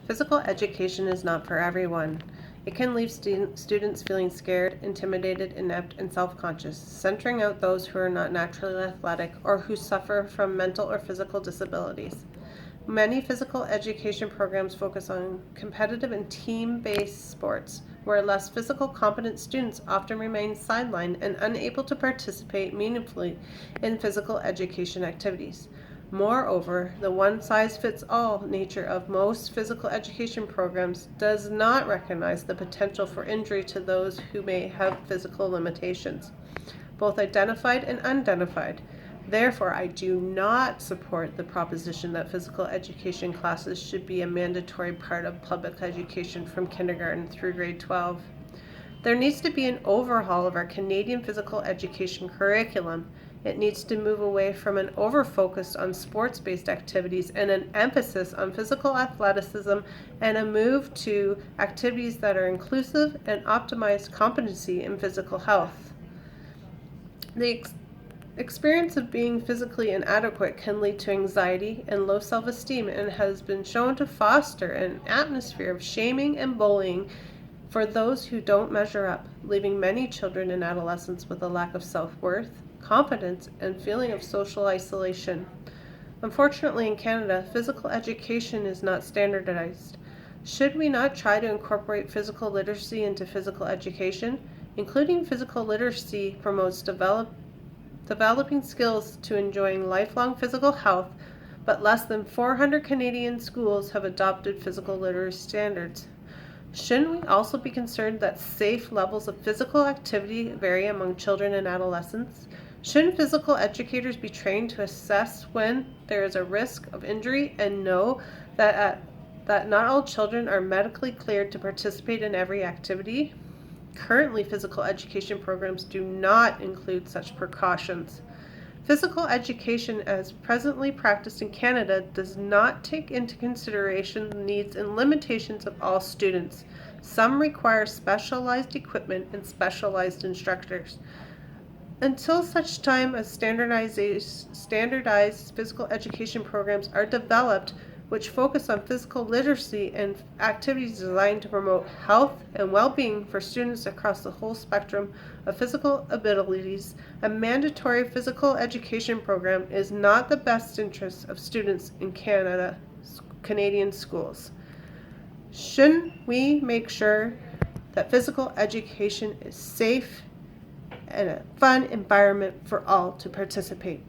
Physical education is not for everyone. It can leave students feeling scared, intimidated, inept, and self-conscious, centering out those who are not naturally athletic or who suffer from mental or physical disabilities. Many physical education programs focus on competitive and team-based sports, where less physical competent students often remain sidelined and unable to participate meaningfully in physical education activities. Moreover, the one-size-fits-all nature of most physical education programs does not recognize the potential for injury to those who may have physical limitations, both identified and unidentified. Therefore, I do not support the proposition that physical education classes should be a mandatory part of public education from kindergarten through grade 12. There needs to be an overhaul of our Canadian physical education curriculum. It needs to move away from an over-focus on sports-based activities and an emphasis on physical athleticism, and a move to activities that are inclusive and optimize competency in physical health. The experience of being physically inadequate can lead to anxiety and low self-esteem, and has been shown to foster an atmosphere of shaming and bullying for those who don't measure up, leaving many children and adolescents with a lack of self-worth, confidence, and feeling of social isolation. Unfortunately, in Canada, physical education is not standardized. Should we not try to incorporate physical literacy into physical education? Including physical literacy promotes developing skills to enjoying lifelong physical health, but less than 400 Canadian schools have adopted physical literacy standards. Shouldn't we also be concerned that safe levels of physical activity vary among children and adolescents? Shouldn't physical educators be trained to assess when there is a risk of injury and know that not all children are medically cleared to participate in every activity? Currently, physical education programs do not include such precautions. Physical education as presently practiced in Canada does not take into consideration the needs and limitations of all students. Some require specialized equipment and specialized instructors. Until such time as standardized physical education programs are developed, which focus on physical literacy and activities designed to promote health and well-being for students across the whole spectrum of physical abilities, a mandatory physical education program is not the best interest of students in Canadian schools. Shouldn't we make sure that physical education is safe and a fun environment for all to participate?